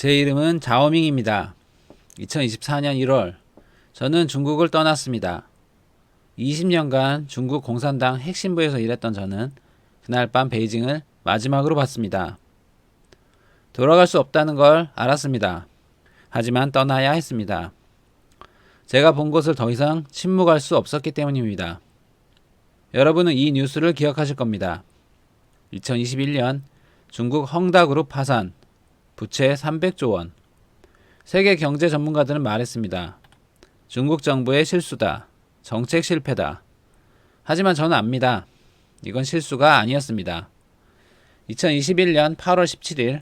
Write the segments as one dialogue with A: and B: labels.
A: 제 이름은 자오밍입니다. 2024년 1월, 저는 중국을 떠났습니다. 20년간 중국 공산당 핵심부에서 일했던 저는 그날 밤 베이징을 마지막으로 봤습니다. 돌아갈 수 없다는 걸 알았습니다. 하지만 떠나야 했습니다. 제가 본 곳을 더 이상 침묵할 수 없었기 때문입니다. 여러분은 이 뉴스를 기억하실 겁니다. 2021년 중국 헝다그룹 파산, 부채 300조 원. 세계 경제 전문가들은 말했습니다. 중국 정부의 실수다. 정책 실패다. 하지만 저는 압니다. 이건 실수가 아니었습니다. 2021년 8월 17일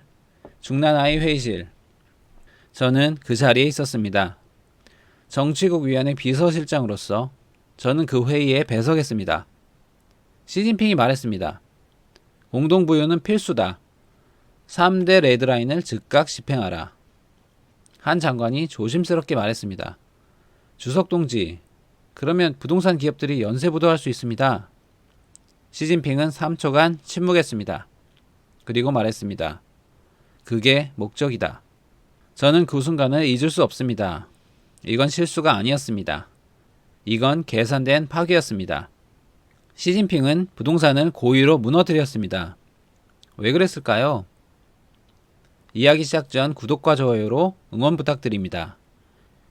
A: 중난아이 회의실. 저는 그 자리에 있었습니다. 정치국위원회 비서실장으로서 저는 그 회의에 배석했습니다. 시진핑이 말했습니다. 공동부유는 필수다. 3대 레드라인을 즉각 집행하라. 한 장관이 조심스럽게 말했습니다. 주석 동지, 그러면 부동산 기업들이 연쇄부도할 수 있습니다. 시진핑은 3초간 침묵했습니다. 그리고 말했습니다. 그게 목적이다. 저는 그 순간을 잊을 수 없습니다. 이건 실수가 아니었습니다. 이건 계산된 파괴였습니다. 시진핑은 부동산을 고의로 무너뜨렸습니다. 왜 그랬을까요? 이야기 시작 전 구독과 좋아요로 응원 부탁드립니다.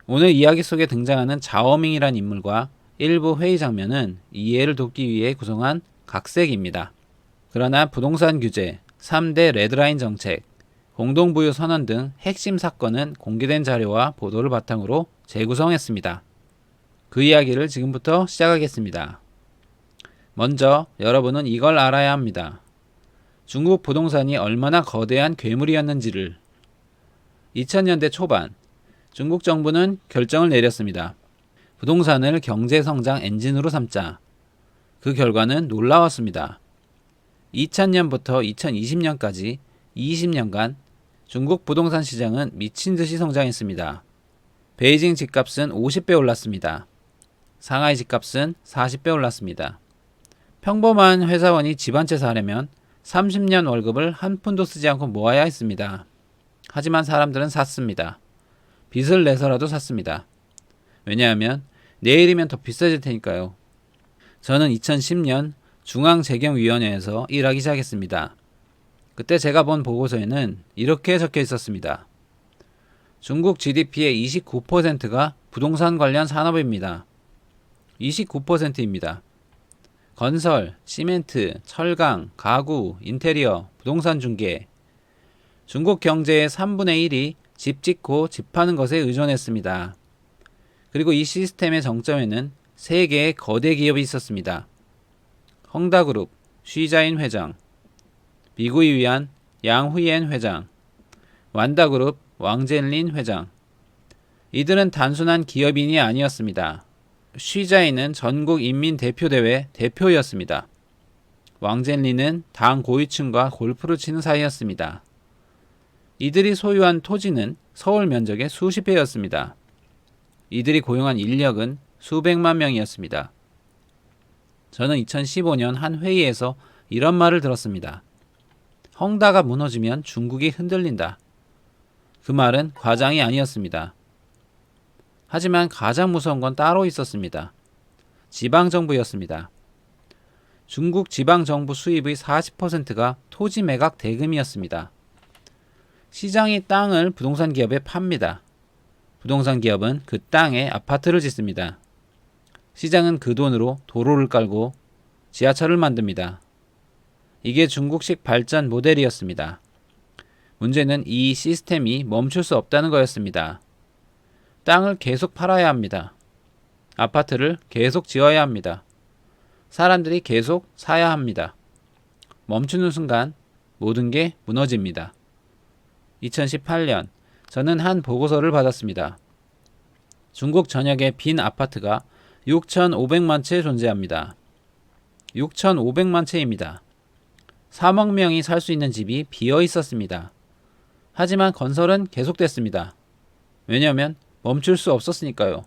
A: 오늘 이야기 속에 등장하는 자오밍이란 인물과 일부 회의 장면은 이해를 돕기 위해 구성한 각색입니다. 그러나 부동산 규제, 3대 레드라인 정책, 공동부유 선언 등 핵심 사건은 공개된 자료와 보도를 바탕으로 재구성했습니다. 그 이야기를 지금부터 시작하겠습니다. 먼저 여러분은 이걸 알아야 합니다. 중국 부동산이 얼마나 거대한 괴물이었는지를. 2000년대 초반 중국 정부는 결정을 내렸습니다. 부동산을 경제성장 엔진으로 삼자. 그 결과는 놀라웠습니다. 2000년부터 2020년까지 20년간 중국 부동산 시장은 미친 듯이 성장했습니다. 베이징 집값은 50배 올랐습니다. 상하이 집값은 40배 올랐습니다. 평범한 회사원이 집 한 채 사려면 30년 월급을 한 푼도 쓰지 않고 모아야 했습니다. 하지만 사람들은 샀습니다. 빚을 내서라도 샀습니다. 왜냐하면 내일이면 더 비싸질 테니까요. 저는 2010년 중앙재경위원회에서 일하기 시작했습니다. 그때 제가 본 보고서에는 이렇게 적혀 있었습니다. 중국 GDP의 29%가 부동산 관련 산업입니다. 29%입니다. 건설, 시멘트, 철강, 가구, 인테리어, 부동산 중개. 중국 경제의 3분의 1이 집 짓고 집 파는 것에 의존했습니다. 그리고 이 시스템의 정점에는 3개의 거대 기업이 있었습니다. 헝다그룹, 쉬자인 회장, 미구이 위안, 양후옌 회장, 완다그룹, 왕젠린 회장. 이들은 단순한 기업인이 아니었습니다. 쉬자인은 전국인민대표대회 대표였습니다. 왕젠리는 당 고위층과 골프를 치는 사이였습니다. 이들이 소유한 토지는 서울 면적의 수십 배였습니다. 이들이 고용한 인력은 수백만 명이었습니다. 저는 2015년 한 회의에서 이런 말을 들었습니다. 헝다가 무너지면 중국이 흔들린다. 그 말은 과장이 아니었습니다. 하지만 가장 무서운 건 따로 있었습니다. 지방정부였습니다. 중국 지방정부 수입의 40%가 토지 매각 대금이었습니다. 시장이 땅을 부동산 기업에 팝니다. 부동산 기업은 그 땅에 아파트를 짓습니다. 시장은 그 돈으로 도로를 깔고 지하철을 만듭니다. 이게 중국식 발전 모델이었습니다. 문제는 이 시스템이 멈출 수 없다는 거였습니다. 땅을 계속 팔아야 합니다. 아파트를 계속 지어야 합니다. 사람들이 계속 사야 합니다. 멈추는 순간 모든 게 무너집니다. 2018년 저는 한 보고서를 받았습니다. 중국 전역에 빈 아파트가 6,500만 채 존재합니다. 6,500만 채입니다. 3억 명이 살 수 있는 집이 비어 있었습니다. 하지만 건설은 계속됐습니다. 왜냐하면 멈출 수 없었으니까요.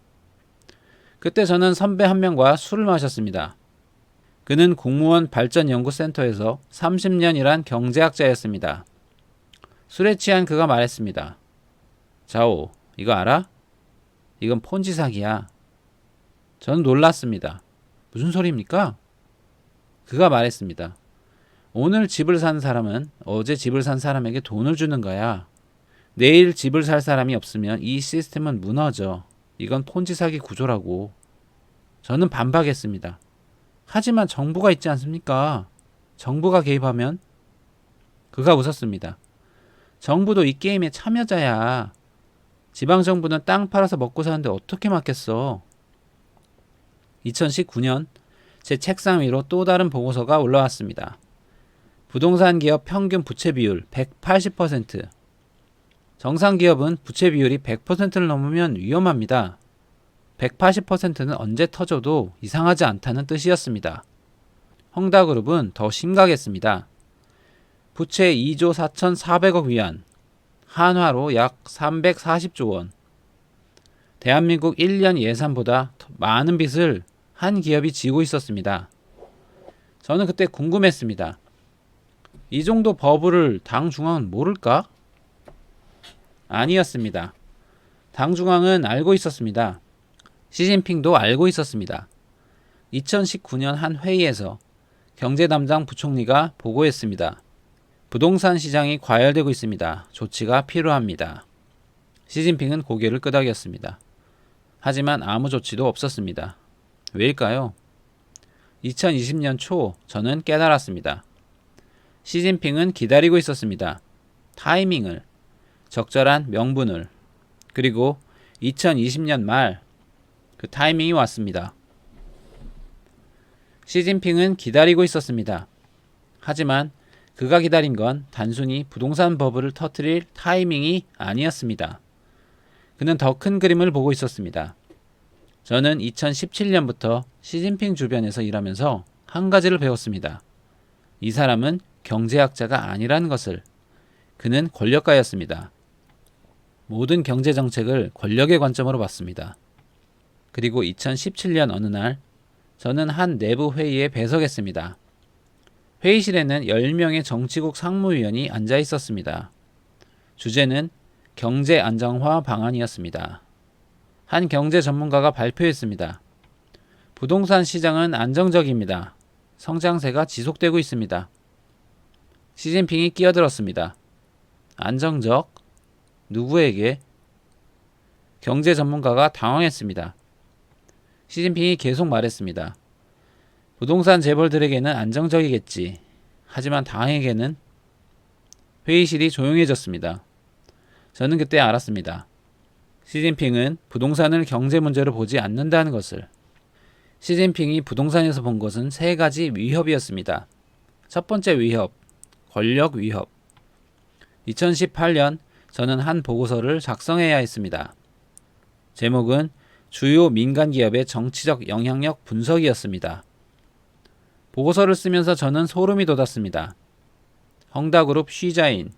A: 그때 저는 선배 한 명과 술을 마셨습니다. 그는 공무원 발전연구센터에서 30년 일한 경제학자였습니다. 술에 취한 그가 말했습니다. 자오, 이거 알아? 이건 폰지 사기야. 저는 놀랐습니다. 무슨 소리입니까? 그가 말했습니다. 오늘 집을 산 사람은 어제 집을 산 사람에게 돈을 주는 거야. 내일 집을 살 사람이 없으면 이 시스템은 무너져. 이건 폰지 사기 구조라고. 저는 반박했습니다. 하지만 정부가 있지 않습니까? 정부가 개입하면? 그가 웃었습니다. 정부도 이 게임의 참여자야. 지방정부는 땅 팔아서 먹고 사는데 어떻게 막겠어? 2019년 제 책상 위로 또 다른 보고서가 올라왔습니다. 부동산 기업 평균 부채 비율 180%. 정상 기업은 부채 비율이 100%를 넘으면 위험합니다. 180%는 언제 터져도 이상하지 않다는 뜻이었습니다. 헝다그룹은 더 심각했습니다. 부채 2조 4,400억 위안, 한화로 약 340조 원. 대한민국 1년 예산보다 더 많은 빚을 한 기업이 지고 있었습니다. 저는 그때 궁금했습니다. 이 정도 버블을 당 중앙은 모를까? 아니었습니다. 당 중앙은 알고 있었습니다. 시진핑도 알고 있었습니다. 2019년 한 회의에서 경제 담당 부총리가 보고했습니다. 부동산 시장이 과열되고 있습니다. 조치가 필요합니다. 시진핑은 고개를 끄덕였습니다. 하지만 아무 조치도 없었습니다. 왜일까요? 2020년 초 저는 깨달았습니다. 시진핑은 기다리고 있었습니다. 타이밍을, 적절한 명분을. 그리고 2020년 말 그 타이밍이 왔습니다. 시진핑은 기다리고 있었습니다. 하지만 그가 기다린 건 단순히 부동산 버블을 터뜨릴 타이밍이 아니었습니다. 그는 더 큰 그림을 보고 있었습니다. 저는 2017년부터 시진핑 주변에서 일하면서 한 가지를 배웠습니다. 이 사람은 경제학자가 아니라는 것을. 그는 권력가였습니다. 모든 경제 정책을 권력의 관점으로 봤습니다. 그리고 2017년 어느 날 저는 한 내부 회의에 배석했습니다. 회의실에는 10명의 정치국 상무위원이 앉아 있었습니다. 주제는 경제 안정화 방안이었습니다. 한 경제 전문가가 발표했습니다. 부동산 시장은 안정적입니다. 성장세가 지속되고 있습니다. 시진핑이 끼어들었습니다. 안정적? 누구에게? 경제 전문가가 당황했습니다. 시진핑이 계속 말했습니다. 부동산 재벌들에게는 안정적이겠지. 하지만 당에게는. 회의실이 조용해졌습니다. 저는 그때 알았습니다. 시진핑은 부동산을 경제 문제로 보지 않는다는 것을. 시진핑이 부동산에서 본 것은 3가지 위협이었습니다. 첫 번째 위협, 권력 위협. 2018년 저는 한 보고서를 작성해야 했습니다. 제목은 주요 민간 기업의 정치적 영향력 분석이었습니다. 보고서를 쓰면서 저는 소름이 돋았습니다. 헝다그룹 쉬자인,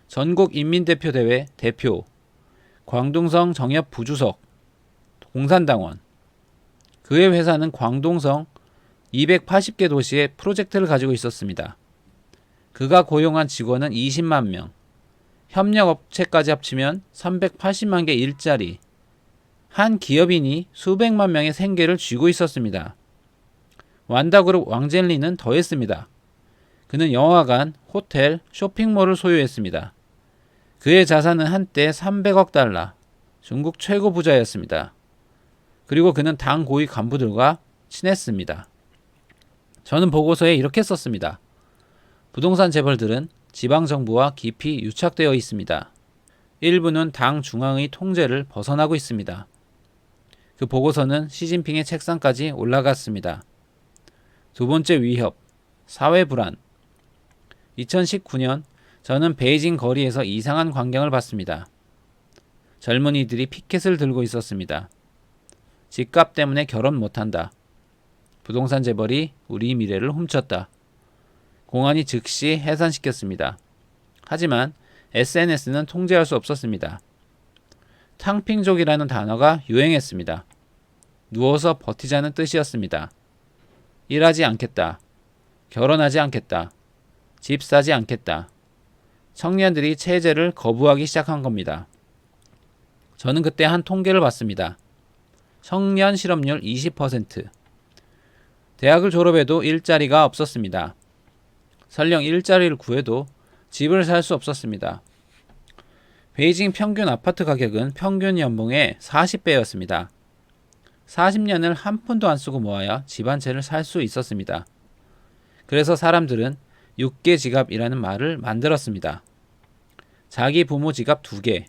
A: 전국인민대표대회 대표, 광둥성 정협 부주석, 공산당원. 그의 회사는 광둥성 280개 도시에 프로젝트를 가지고 있었습니다. 그가 고용한 직원은 20만 명, 협력업체까지 합치면 380만 개 일자리, 한 기업인이 수백만 명의 생계를 쥐고 있었습니다. 완다그룹 왕젠리는 더했습니다. 그는 영화관, 호텔, 쇼핑몰을 소유했습니다. 그의 자산은 한때 300억 달러, 중국 최고 부자였습니다. 그리고 그는 당 고위 간부들과 친했습니다. 저는 보고서에 이렇게 썼습니다. 부동산 재벌들은 지방정부와 깊이 유착되어 있습니다. 일부는 당 중앙의 통제를 벗어나고 있습니다. 그 보고서는 시진핑의 책상까지 올라갔습니다. 두 번째 위협, 사회 불안. 2019년 저는 베이징 거리에서 이상한 광경을 봤습니다. 젊은이들이 피켓을 들고 있었습니다. 집값 때문에 결혼 못한다. 부동산 재벌이 우리 미래를 훔쳤다. 공안이 즉시 해산시켰습니다. 하지만 SNS는 통제할 수 없었습니다. 탕핑족이라는 단어가 유행했습니다. 누워서 버티자는 뜻이었습니다. 일하지 않겠다. 결혼하지 않겠다. 집 사지 않겠다. 청년들이 체제를 거부하기 시작한 겁니다. 저는 그때 한 통계를 봤습니다. 청년 실업률 20%. 대학을 졸업해도 일자리가 없었습니다. 설령 일자리를 구해도 집을 살 수 없었습니다. 베이징 평균 아파트 가격은 평균 연봉의 40배였습니다. 40년을 한 푼도 안 쓰고 모아야 집 한 채를 살 수 있었습니다. 그래서 사람들은 6개 지갑이라는 말을 만들었습니다. 자기 부모 지갑 2개,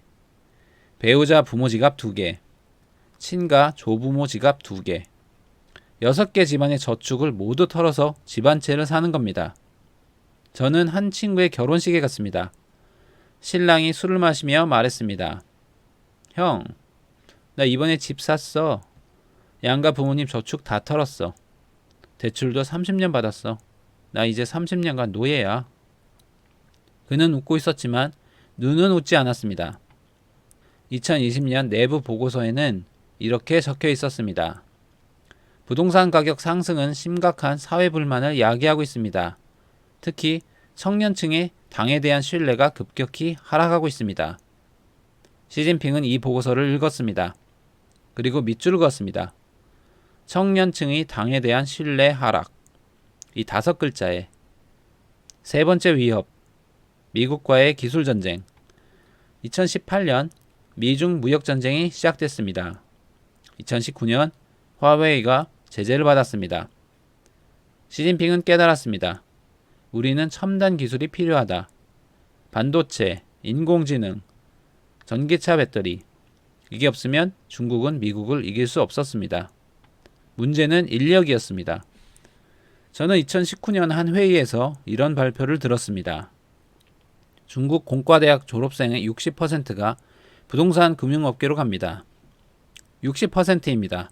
A: 배우자 부모 지갑 2개, 친가 조부모 지갑 2개, 6개 집안의 저축을 모두 털어서 집 한 채를 사는 겁니다. 저는 한 친구의 결혼식에 갔습니다. 신랑이 술을 마시며 말했습니다. 형, 나 이번에 집 샀어. 양가 부모님 저축 다 털었어. 대출도 30년 받았어. 나 이제 30년간 노예야. 그는 웃고 있었지만 눈은 웃지 않았습니다. 2020년 내부 보고서에는 이렇게 적혀 있었습니다. 부동산 가격 상승은 심각한 사회 불만을 야기하고 있습니다. 특히 청년층의 당에 대한 신뢰가 급격히 하락하고 있습니다. 시진핑은 이 보고서를 읽었습니다. 그리고 밑줄을 그었습니다. 청년층의 당에 대한 신뢰 하락. 이 5글자에 세 번째 위협, 미국과의 기술전쟁. 2018년 미중 무역전쟁이 시작됐습니다. 2019년 화웨이가 제재를 받았습니다. 시진핑은 깨달았습니다. 우리는 첨단 기술이 필요하다. 반도체, 인공지능, 전기차 배터리. 이게 없으면 중국은 미국을 이길 수 없었습니다. 문제는 인력이었습니다. 저는 2019년 한 회의에서 이런 발표를 들었습니다. 중국 공과대학 졸업생의 60%가 부동산 금융업계로 갑니다. 60%입니다.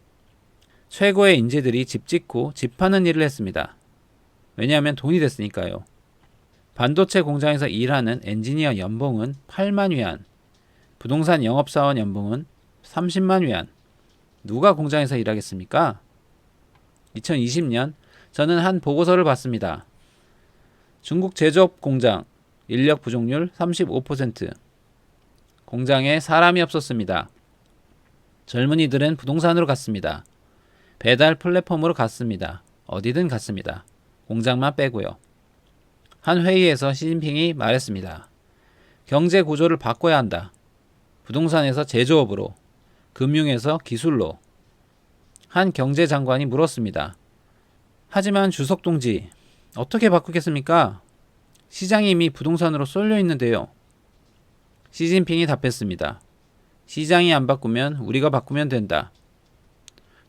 A: 최고의 인재들이 집 짓고 집 파는 일을 했습니다. 왜냐하면 돈이 됐으니까요. 반도체 공장에서 일하는 엔지니어 연봉은 8만 위안, 부동산 영업사원 연봉은 30만 위안. 누가 공장에서 일하겠습니까? 2020년 저는 한 보고서를 봤습니다. 중국 제조업 공장 인력 부족률 35%. 공장에 사람이 없었습니다. 젊은이들은 부동산으로 갔습니다. 배달 플랫폼으로 갔습니다. 어디든 갔습니다. 공장만 빼고요. 한 회의에서 시진핑이 말했습니다. 경제 구조를 바꿔야 한다. 부동산에서 제조업으로, 금융에서 기술로. 한 경제장관이 물었습니다. 하지만 주석 동지, 어떻게 바꾸겠습니까? 시장이 이미 부동산으로 쏠려 있는데요. 시진핑이 답했습니다. 시장이 안 바꾸면 우리가 바꾸면 된다.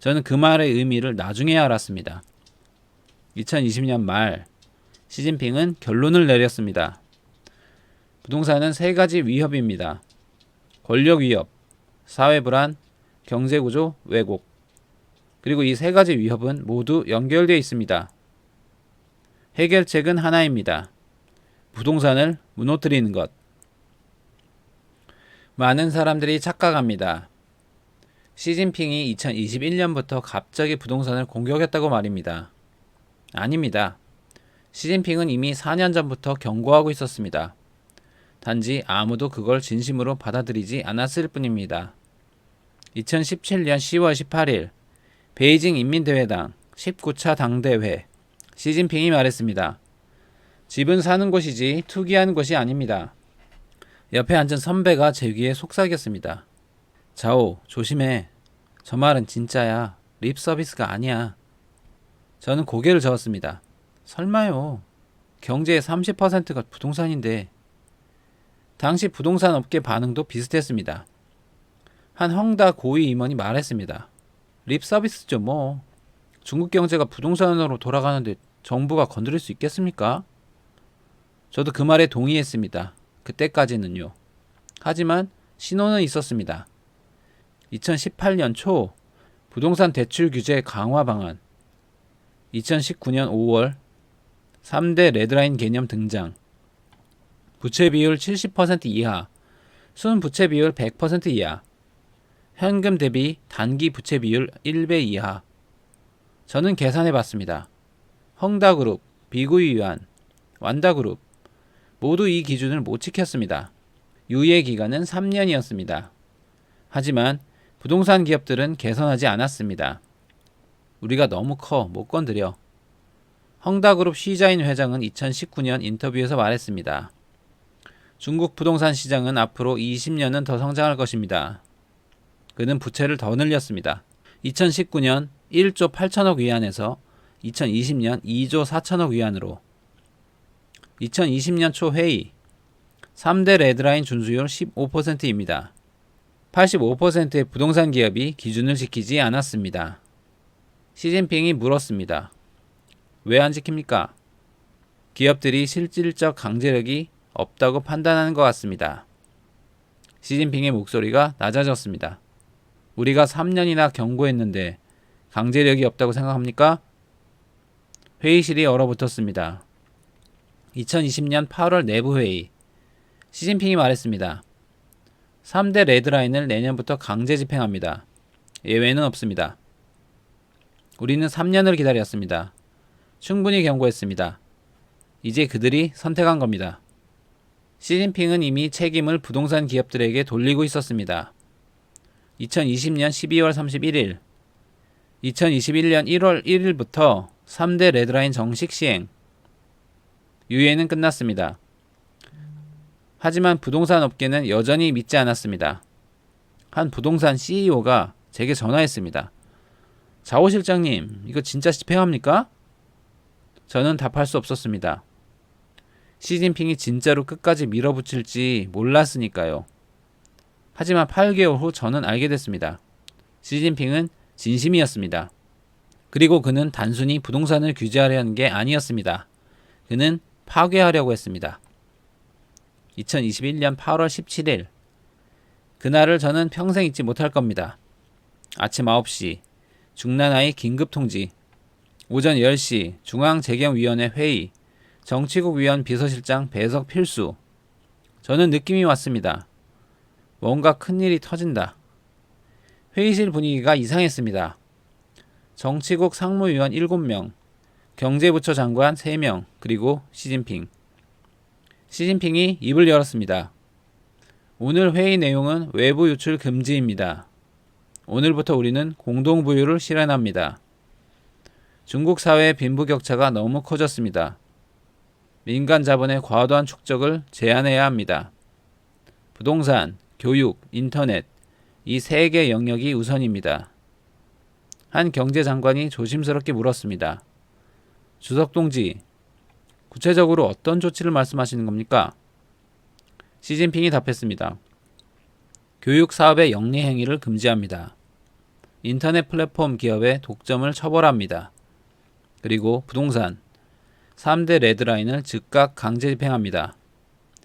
A: 저는 그 말의 의미를 나중에 알았습니다. 2020년 말 시진핑은 결론을 내렸습니다. 부동산은 3가지 위협입니다. 권력 위협, 사회 불안, 경제 구조 왜곡. 그리고 이 3가지 위협은 모두 연결되어 있습니다. 해결책은 하나입니다. 부동산을 무너뜨리는 것. 많은 사람들이 착각합니다. 시진핑이 2021년부터 갑자기 부동산을 공격했다고 말입니다. 아닙니다. 시진핑은 이미 4년 전부터 경고하고 있었습니다. 단지 아무도 그걸 진심으로 받아들이지 않았을 뿐입니다. 2017년 10월 18일 베이징 인민대회당 19차 당대회 시진핑이 말했습니다. 집은 사는 곳이지 투기하는 곳이 아닙니다. 옆에 앉은 선배가 제 귀에 속삭였습니다. 자오, 조심해. 저 말은 진짜야. 립 서비스가 아니야. 저는 고개를 저었습니다. 설마요. 경제의 30%가 부동산인데. 당시 부동산 업계 반응도 비슷했습니다. 한 헝다 고위 임원이 말했습니다. 립 서비스죠 뭐. 중국 경제가 부동산으로 돌아가는데 정부가 건드릴 수 있겠습니까? 저도 그 말에 동의했습니다. 그때까지는요. 하지만 신호는 있었습니다. 2018년 초 부동산 대출 규제 강화 방안, 2019년 5월 3대 레드라인 개념 등장, 부채 비율 70% 이하, 순부채 비율 100% 이하, 현금 대비 단기 부채 비율 1배 이하. 저는 계산해 봤습니다. 헝다그룹, 비구이유한, 완다그룹 모두 이 기준을 못 지켰습니다. 유예 기간은 3년이었습니다. 하지만 부동산 기업들은 개선하지 않았습니다. 우리가 너무 커 못 건드려. 헝다그룹 쉬자인 회장은 2019년 인터뷰에서 말했습니다. 중국 부동산 시장은 앞으로 20년은 더 성장할 것입니다. 그는 부채를 더 늘렸습니다. 2019년 1조 8천억 위안에서 2020년 2조 4천억 위안으로. 2020년 초 회의 3대 레드라인 준수율 15%입니다. 85%의 부동산 기업이 기준을 지키지 않았습니다. 시진핑이 물었습니다. 왜 안 지킵니까? 기업들이 실질적 강제력이 없다고 판단하는 것 같습니다. 시진핑의 목소리가 낮아졌습니다. 우리가 3년이나 경고했는데 강제력이 없다고 생각합니까? 회의실이 얼어붙었습니다. 2020년 8월 내부회의. 시진핑이 말했습니다. 3대 레드라인을 내년부터 강제 집행합니다. 예외는 없습니다. 우리는 3년을 기다렸습니다. 충분히 경고했습니다. 이제 그들이 선택한 겁니다. 시진핑은 이미 책임을 부동산 기업들에게 돌리고 있었습니다. 2020년 12월 31일, 2021년 1월 1일부터 3대 레드라인 정식 시행. 유예는 끝났습니다. 하지만 부동산 업계는 여전히 믿지 않았습니다. 한 부동산 CEO가 제게 전화했습니다. 자오 실장님, 이거 진짜 집행합니까? 저는 답할 수 없었습니다. 시진핑이 진짜로 끝까지 밀어붙일지 몰랐으니까요. 하지만 8개월 후 저는 알게 됐습니다. 시진핑은 진심이었습니다. 그리고 그는 단순히 부동산을 규제하려는 게 아니었습니다. 그는 파괴하려고 했습니다. 2021년 8월 17일. 그날을 저는 평생 잊지 못할 겁니다. 아침 9시 중난화의 긴급통지. 오전 10시 중앙재경위원회 회의. 정치국 위원 비서실장 배석 필수. 저는 느낌이 왔습니다. 뭔가 큰일이 터진다. 회의실 분위기가 이상했습니다. 정치국 상무위원 7명, 경제부처 장관 3명, 그리고 시진핑. 시진핑이 입을 열었습니다. 오늘 회의 내용은 외부 유출 금지입니다. 오늘부터 우리는 공동부유를 실현합니다. 중국 사회의 빈부격차가 너무 커졌습니다. 민간 자본의 과도한 축적을 제한해야 합니다. 부동산, 교육, 인터넷, 이 3개 영역이 우선입니다. 한 경제장관이 조심스럽게 물었습니다. 주석 동지, 구체적으로 어떤 조치를 말씀하시는 겁니까? 시진핑이 답했습니다. 교육 사업의 영리 행위를 금지합니다. 인터넷 플랫폼 기업의 독점을 처벌합니다. 그리고 부동산, 3대 레드라인을 즉각 강제 집행합니다.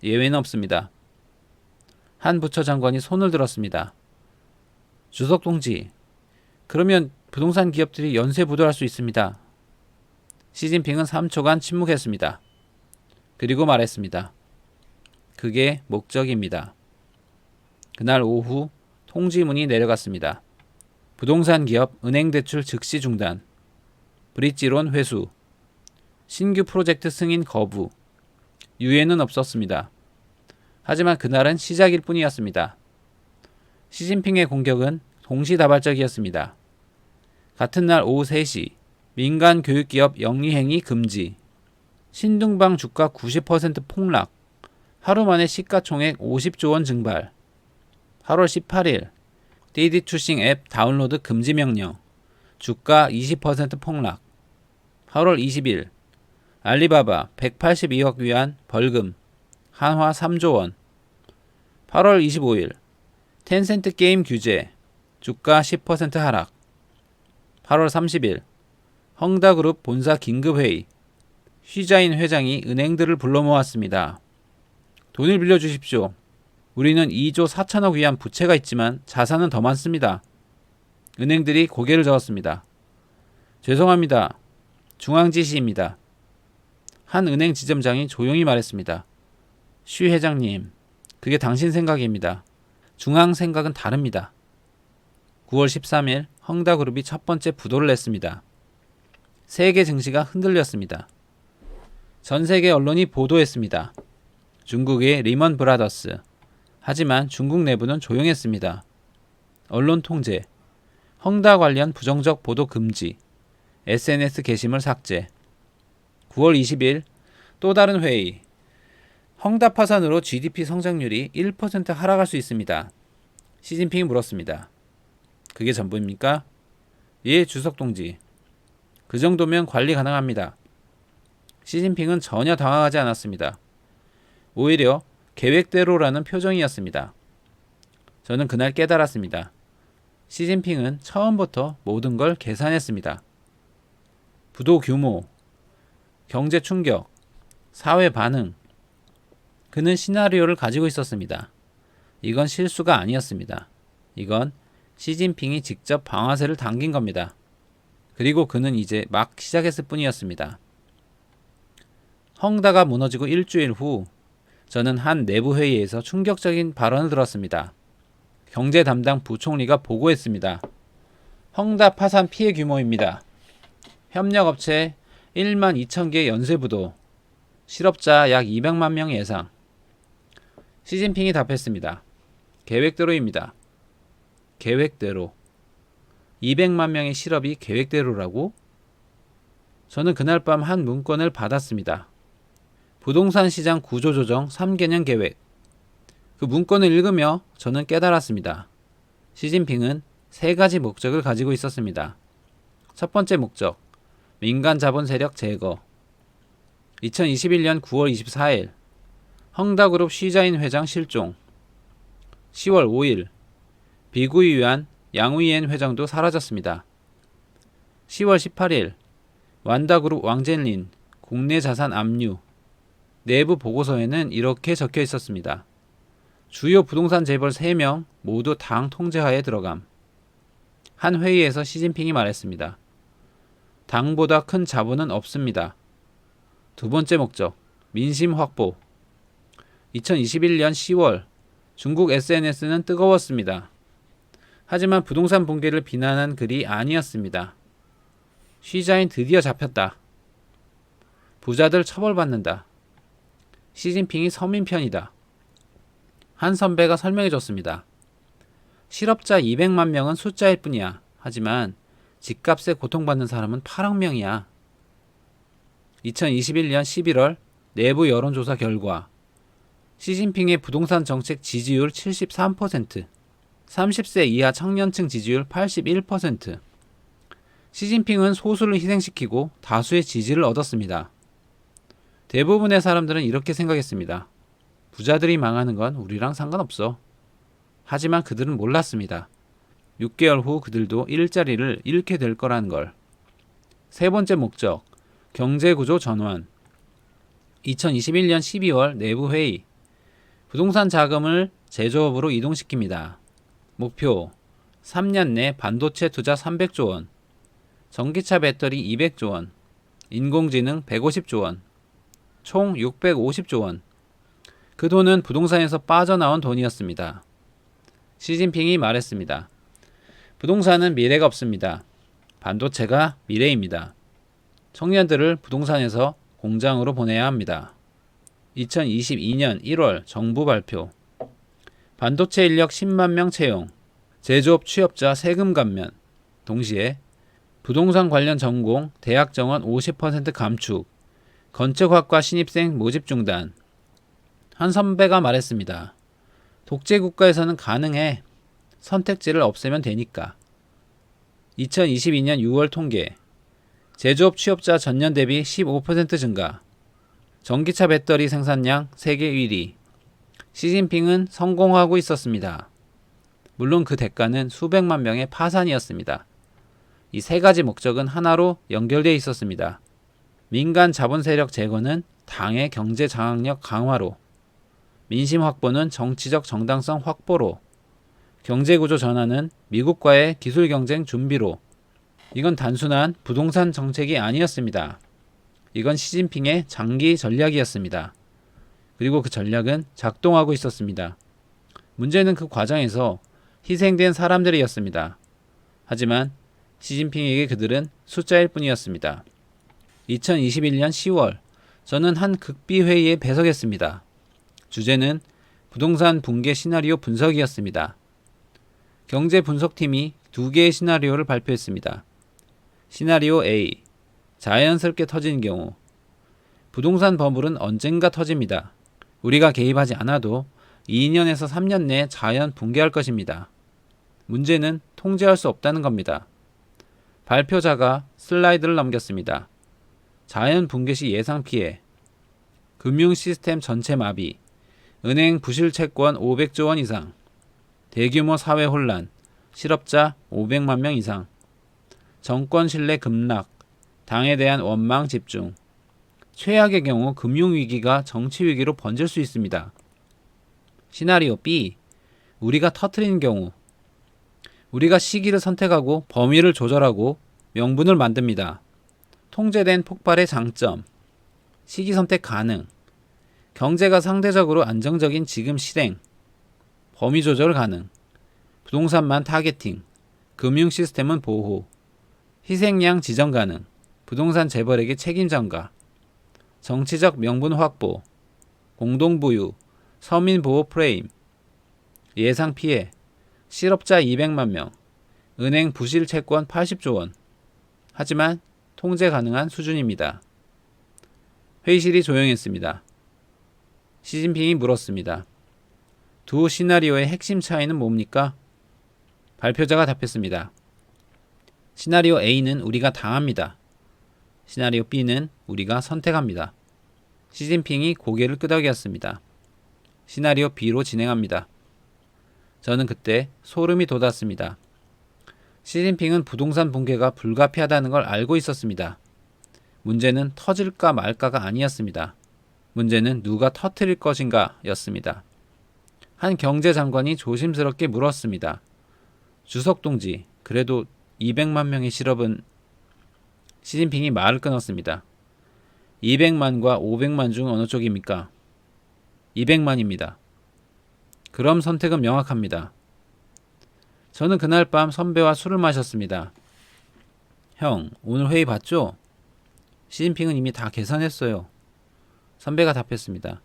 A: 예외는 없습니다. 한 부처 장관이 손을 들었습니다. 주석 동지, 그러면 부동산 기업들이 연쇄 부도할 수 있습니다. 시진핑은 3초간 침묵했습니다. 그리고 말했습니다. 그게 목적입니다. 그날 오후 통지문이 내려갔습니다. 부동산 기업 은행 대출 즉시 중단, 브릿지론 회수, 신규 프로젝트 승인 거부, 유예는 없었습니다. 하지만 그날은 시작일 뿐이었습니다. 시진핑의 공격은 동시다발적이었습니다. 같은 날 오후 3시 민간 교육기업 영리행위 금지, 신둥방 주가 90% 폭락, 하루 만에 시가총액 50조 원 증발, 8월 18일 디디 투싱 앱 다운로드 금지 명령, 주가 20% 폭락, 8월 20일 알리바바 182억 위안 벌금, 한화 3조 원, 8월 25일 텐센트 게임 규제, 주가 10% 하락, 8월 30일 헝다그룹 본사 긴급회의, 쉬자인 회장이 은행들을 불러 모았습니다. 돈을 빌려주십시오. 우리는 2조 4천억 위안 부채가 있지만 자산은 더 많습니다. 은행들이 고개를 저었습니다. 죄송합니다. 중앙지시입니다. 한 은행 지점장이 조용히 말했습니다. 쉬 회장님, 그게 당신 생각입니다. 중앙 생각은 다릅니다. 9월 13일 헝다그룹이 첫 번째 부도를 냈습니다. 세계 증시가 흔들렸습니다. 전 세계 언론이 보도했습니다. 중국의 리먼 브라더스. 하지만 중국 내부는 조용했습니다. 언론 통제, 헝다 관련 부정적 보도 금지, SNS 게시물 삭제. 9월 20일 또 다른 회의. 헝다 파산으로 GDP 성장률이 1% 하락할 수 있습니다. 시진핑이 물었습니다. 그게 전부입니까? 예, 주석 동지. 그 정도면 관리 가능합니다. 시진핑은 전혀 당황하지 않았습니다. 오히려 계획대로라는 표정이었습니다. 저는 그날 깨달았습니다. 시진핑은 처음부터 모든 걸 계산했습니다. 부도 규모, 경제 충격, 사회 반응. 그는 시나리오를 가지고 있었습니다. 이건 실수가 아니었습니다. 이건 시진핑이 직접 방아쇠를 당긴 겁니다. 그리고 그는 이제 막 시작했을 뿐이었습니다. 헝다가 무너지고 일주일 후 저는 한 내부 회의에서 충격적인 발언을 들었습니다. 경제 담당 부총리가 보고했습니다. 헝다 파산 피해 규모입니다. 협력업체 1만 2천 개 연쇄부도, 실업자 약 200만 명 예상. 시진핑이 답했습니다. 계획대로입니다. 계획대로. 200만 명의 실업이 계획대로라고? 저는 그날 밤 한 문건을 받았습니다. 부동산 시장 구조조정 3개년 계획. 그 문건을 읽으며 저는 깨달았습니다. 시진핑은 3가지 목적을 가지고 있었습니다. 첫 번째 목적, 민간 자본 세력 제거. 2021년 9월 24일, 헝다그룹 시자인 회장 실종. 10월 5일, 비구이 위한 양우이엔 회장도 사라졌습니다. 10월 18일, 완다그룹 왕젠린 국내 자산 압류. 내부 보고서에는 이렇게 적혀 있었습니다. 주요 부동산 재벌 3명 모두 당 통제하에 들어감. 한 회의에서 시진핑이 말했습니다. 당보다 큰 자본은 없습니다. 두 번째 목적, 민심 확보. 2021년 10월, 중국 SNS는 뜨거웠습니다. 하지만 부동산 붕괴를 비난한 글이 아니었습니다. 시자인 드디어 잡혔다. 부자들 처벌받는다. 시진핑이 서민 편이다. 한 선배가 설명해줬습니다. 실업자 200만 명은 숫자일 뿐이야. 하지만 집값에 고통받는 사람은 8억 명이야. 2021년 11월 내부 여론조사 결과 시진핑의 부동산 정책 지지율 73%, 30세 이하 청년층 지지율 81%. 시진핑은 소수를 희생시키고 다수의 지지를 얻었습니다. 대부분의 사람들은 이렇게 생각했습니다. 부자들이 망하는 건 우리랑 상관없어. 하지만 그들은 몰랐습니다. 6개월 후 그들도 일자리를 잃게 될 거라는 걸. 세 번째 목적, 경제구조 전환. 2021년 12월 내부 회의. 부동산 자금을 제조업으로 이동시킵니다. 목표, 3년 내 반도체 투자 300조 원, 전기차 배터리 200조 원, 인공지능 150조 원, 총 650조 원. 그 돈은 부동산에서 빠져나온 돈이었습니다. 시진핑이 말했습니다. 부동산은 미래가 없습니다. 반도체가 미래입니다. 청년들을 부동산에서 공장으로 보내야 합니다. 2022년 1월 정부 발표. 반도체 인력 10만 명 채용, 제조업 취업자 세금 감면. 동시에 부동산 관련 전공 대학 정원 50% 감축, 건축학과 신입생 모집 중단. 한 선배가 말했습니다. 독재국가에서는 가능해. 선택지를 없애면 되니까. 2022년 6월 통계. 제조업 취업자 전년 대비 15% 증가. 전기차 배터리 생산량 세계 1위. 시진핑은 성공하고 있었습니다. 물론 그 대가는 수백만 명의 파산이었습니다. 이 3가지 목적은 하나로 연결되어 있었습니다. 민간 자본 세력 제거는 당의 경제 장악력 강화로, 민심 확보는 정치적 정당성 확보로, 경제구조 전환은 미국과의 기술 경쟁 준비로. 이건 단순한 부동산 정책이 아니었습니다. 이건 시진핑의 장기 전략이었습니다. 그리고 그 전략은 작동하고 있었습니다. 문제는 그 과정에서 희생된 사람들이었습니다. 하지만 시진핑에게 그들은 숫자일 뿐이었습니다. 2021년 10월 저는 한 극비회의에 배석했습니다. 주제는 부동산 붕괴 시나리오 분석이었습니다. 경제 분석팀이 두 개의 시나리오를 발표했습니다. 시나리오 A. 자연스럽게 터지는 경우. 부동산 버블은 언젠가 터집니다. 우리가 개입하지 않아도 2년에서 3년 내에 자연 붕괴할 것입니다. 문제는 통제할 수 없다는 겁니다. 발표자가 슬라이드를 넘겼습니다. 자연 붕괴 시 예상 피해, 금융 시스템 전체 마비, 은행 부실 채권 500조 원 이상, 대규모 사회 혼란, 실업자 500만 명 이상, 정권 신뢰 급락, 당에 대한 원망 집중, 최악의 경우 금융위기가 정치위기로 번질 수 있습니다. 시나리오 B. 우리가 터뜨리는 경우. 우리가 시기를 선택하고 범위를 조절하고 명분을 만듭니다. 통제된 폭발의 장점. 시기 선택 가능. 경제가 상대적으로 안정적인 지금 실행. 범위 조절 가능. 부동산만 타겟팅. 금융 시스템은 보호. 희생양 지정 가능. 부동산 재벌에게 책임 전가. 정치적 명분 확보, 공동부유, 서민보호 프레임, 예상 피해, 실업자 200만 명, 은행 부실 채권 80조 원. 하지만 통제 가능한 수준입니다. 회의실이 조용했습니다. 시진핑이 물었습니다. 두 시나리오의 핵심 차이는 뭡니까? 발표자가 답했습니다. 시나리오 A는 우리가 당합니다. 시나리오 B는 우리가 선택합니다. 시진핑이 고개를 끄덕였습니다. 시나리오 B로 진행합니다. 저는 그때 소름이 돋았습니다. 시진핑은 부동산 붕괴가 불가피하다는 걸 알고 있었습니다. 문제는 터질까 말까가 아니었습니다. 문제는 누가 터뜨릴 것인가 였습니다. 한 경제장관이 조심스럽게 물었습니다. 주석 동지, 그래도 200만 명의 실업은. 시진핑이 말을 끊었습니다. 200만과 500만 중 어느 쪽입니까? 200만입니다. 그럼 선택은 명확합니다. 저는 그날 밤 선배와 술을 마셨습니다. 형, 오늘 회의 봤죠? 시진핑은 이미 다 계산했어요. 선배가 답했습니다.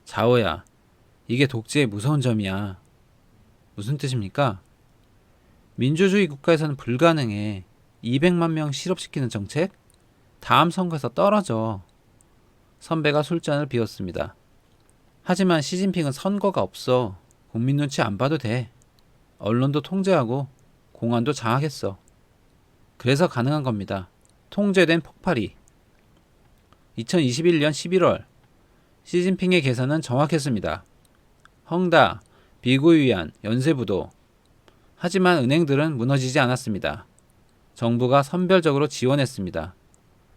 A: 자오야, 이게 독재의 무서운 점이야. 무슨 뜻입니까? 민주주의 국가에서는 불가능해. 200만 명 실업시키는 정책? 다음 선거에서 떨어져. 선배가 술잔을 비웠습니다. 하지만 시진핑은 선거가 없어. 국민 눈치 안 봐도 돼. 언론도 통제하고 공안도 장악했어. 그래서 가능한 겁니다. 통제된 폭발이. 2021년 11월 시진핑의 계산은 정확했습니다. 헝다, 비구이안, 연세부도. 하지만 은행들은 무너지지 않았습니다. 정부가 선별적으로 지원했습니다.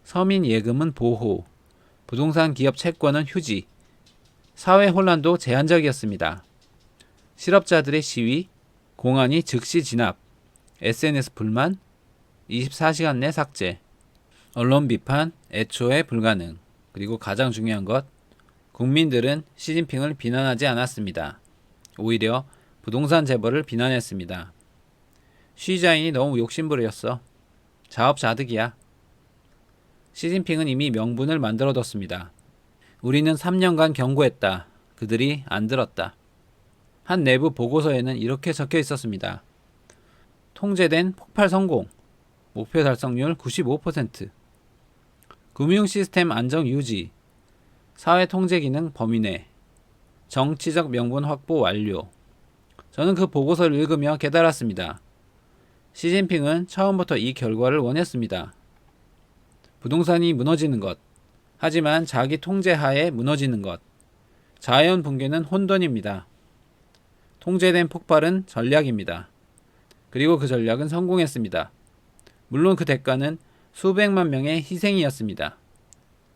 A: 서민 예금은 보호, 부동산 기업 채권은 휴지, 사회 혼란도 제한적이었습니다. 실업자들의 시위, 공안이 즉시 진압, SNS 불만, 24시간 내 삭제, 언론 비판, 애초에 불가능. 그리고 가장 중요한 것, 국민들은 시진핑을 비난하지 않았습니다. 오히려 부동산 재벌을 비난했습니다. 쉬자인이 너무 욕심부렸어. 자업자득이야. 시진핑은 이미 명분을 만들어뒀습니다. 우리는 3년간 경고했다. 그들이 안 들었다. 한 내부 보고서에는 이렇게 적혀 있었습니다. 통제된 폭발 성공, 목표 달성률 95%, 금융 시스템 안정 유지, 사회 통제 기능 범위 내, 정치적 명분 확보 완료. 저는 그 보고서를 읽으며 깨달았습니다. 시진핑은 처음부터 이 결과를 원했습니다. 부동산이 무너지는 것, 하지만 자기 통제하에 무너지는 것. 자연 붕괴는 혼돈입니다. 통제된 폭발은 전략입니다. 그리고 그 전략은 성공했습니다. 물론 그 대가는 수백만 명의 희생이었습니다.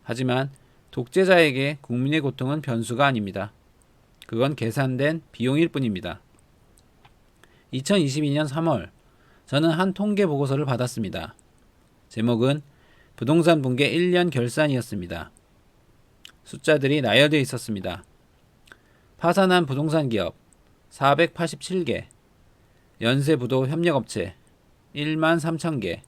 A: 하지만 독재자에게 국민의 고통은 변수가 아닙니다. 그건 계산된 비용일 뿐입니다. 2022년 3월 저는 한 통계 보고서를 받았습니다. 제목은 부동산 붕괴 1년 결산이었습니다. 숫자들이 나열되어 있었습니다. 파산한 부동산 기업 487개, 연쇄부도 협력업체 1만 3천 개,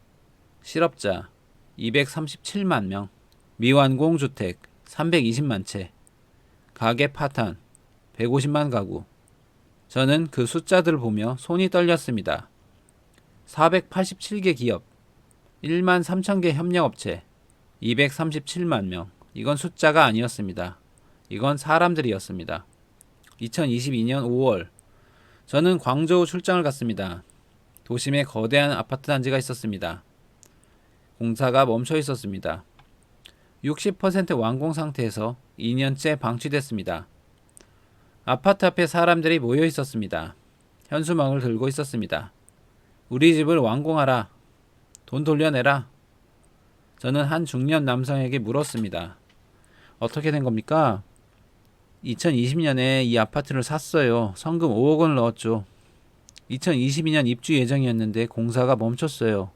A: 실업자 237만 명, 미완공 주택 320만 채, 가계 파탄 150만 가구, 저는 그 숫자들을 보며 손이 떨렸습니다. 487개 기업, 1만 3천 개 협력업체, 237만 명. 이건 숫자가 아니었습니다. 이건 사람들이었습니다. 2022년 5월, 저는 광저우 출장을 갔습니다. 도심에 거대한 아파트 단지가 있었습니다. 공사가 멈춰 있었습니다. 60% 완공 상태에서 2년째 방치됐습니다. 아파트 앞에 사람들이 모여 있었습니다. 현수막을 들고 있었습니다. 우리 집을 완공하라. 돈 돌려내라. 저는 한 중년 남성에게 물었습니다. 어떻게 된 겁니까? 2020년에 이 아파트를 샀어요. 성금 5억 원을 넣었죠. 2022년 입주 예정이었는데 공사가 멈췄어요.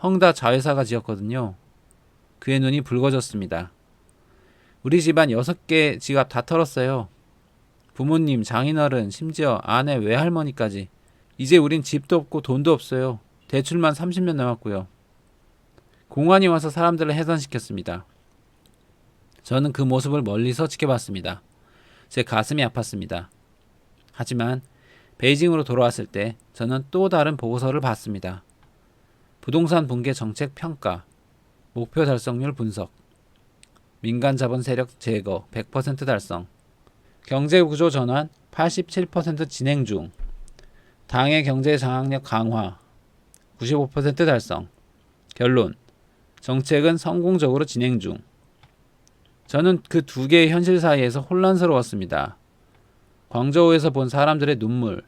A: 헝다 자회사가 지었거든요. 그의 눈이 붉어졌습니다. 우리 집안 6개 지갑 다 털었어요. 부모님, 장인어른, 심지어 아내, 외할머니까지. 이제 우린 집도 없고 돈도 없어요. 대출만 30년 남았고요. 공안이 와서 사람들을 해산시켰습니다. 저는 그 모습을 멀리서 지켜봤습니다. 제 가슴이 아팠습니다. 하지만 베이징으로 돌아왔을 때 저는 또 다른 보고서를 봤습니다. 부동산 붕괴 정책 평가, 목표 달성률 분석, 민간 자본 세력 제거 100% 달성, 경제 구조 전환 87% 진행 중, 당의 경제 장악력 강화 95% 달성. 결론, 정책은 성공적으로 진행 중. 저는 그 두 개의 현실 사이에서 혼란스러웠습니다. 광저우에서 본 사람들의 눈물,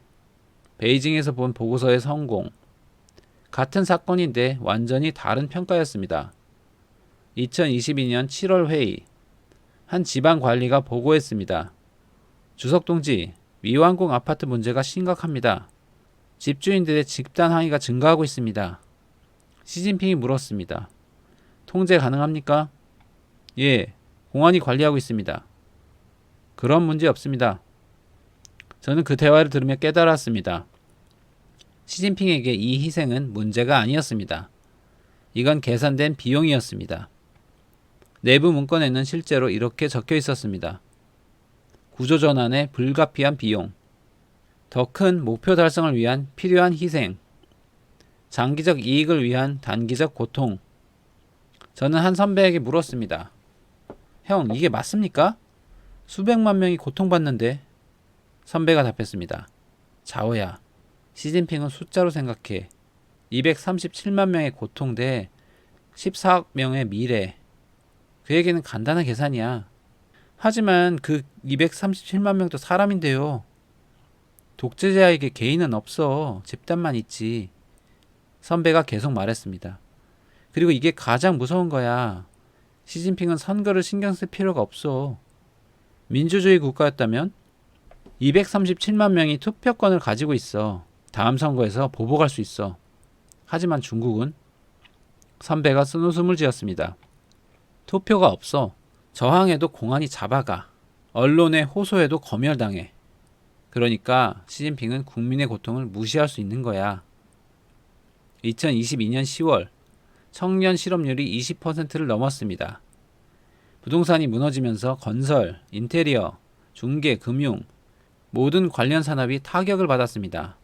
A: 베이징에서 본 보고서의 성공. 같은 사건인데 완전히 다른 평가였습니다. 2022년 7월 회의. 한 지방관리가 보고했습니다. 주석 동지, 미완공 아파트 문제가 심각합니다. 집주인들의 집단 항의가 증가하고 있습니다. 시진핑이 물었습니다. 통제 가능합니까? 예, 공안이 관리하고 있습니다. 그런 문제 없습니다. 저는 그 대화를 들으며 깨달았습니다. 시진핑에게 이 희생은 문제가 아니었습니다. 이건 계산된 비용이었습니다. 내부 문건에는 실제로 이렇게 적혀 있었습니다. 구조전환의 불가피한 비용, 더 큰 목표 달성을 위한 필요한 희생, 장기적 이익을 위한 단기적 고통. 저는 한 선배에게 물었습니다. 형, 이게 맞습니까? 수백만 명이 고통받는데. 선배가 답했습니다. 자오야, 시진핑은 숫자로 생각해. 237만 명의 고통 대 14억 명의 미래. 그에게는 간단한 계산이야. 하지만 그 237만 명도 사람인데요. 독재자에게 개인은 없어. 집단만 있지. 선배가 계속 말했습니다. 그리고 이게 가장 무서운 거야. 시진핑은 선거를 신경 쓸 필요가 없어. 민주주의 국가였다면 237만 명이 투표권을 가지고 있어. 다음 선거에서 보복할 수 있어. 하지만 중국은? 선배가 쓴웃음을 지었습니다. 투표가 없어. 저항해도 공안이 잡아가. 언론에 호소해도 검열당해. 그러니까 시진핑은 국민의 고통을 무시할 수 있는 거야. 2022년 10월 청년 실업률이 20%를 넘었습니다. 부동산이 무너지면서 건설, 인테리어, 중개, 금융 모든 관련 산업이 타격을 받았습니다.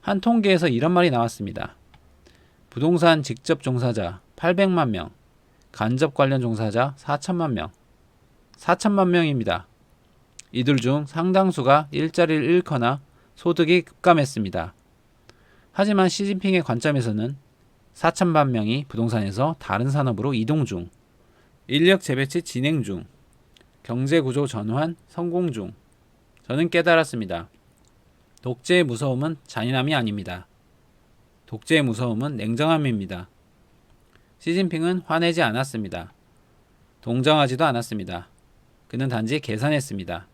A: 한 통계에서 이런 말이 나왔습니다. 부동산 직접 종사자 800만 명, 간접 관련 종사자 4천만 명. 4천만 명입니다. 이들 중 상당수가 일자리를 잃거나 소득이 급감했습니다. 하지만 시진핑의 관점에서는 4천만 명이 부동산에서 다른 산업으로 이동 중, 인력 재배치 진행 중, 경제구조 전환 성공 중. 저는 깨달았습니다. 독재의 무서움은 잔인함이 아닙니다. 독재의 무서움은 냉정함입니다. 시진핑은 화내지 않았습니다. 동정하지도 않았습니다. 그는 단지 계산했습니다.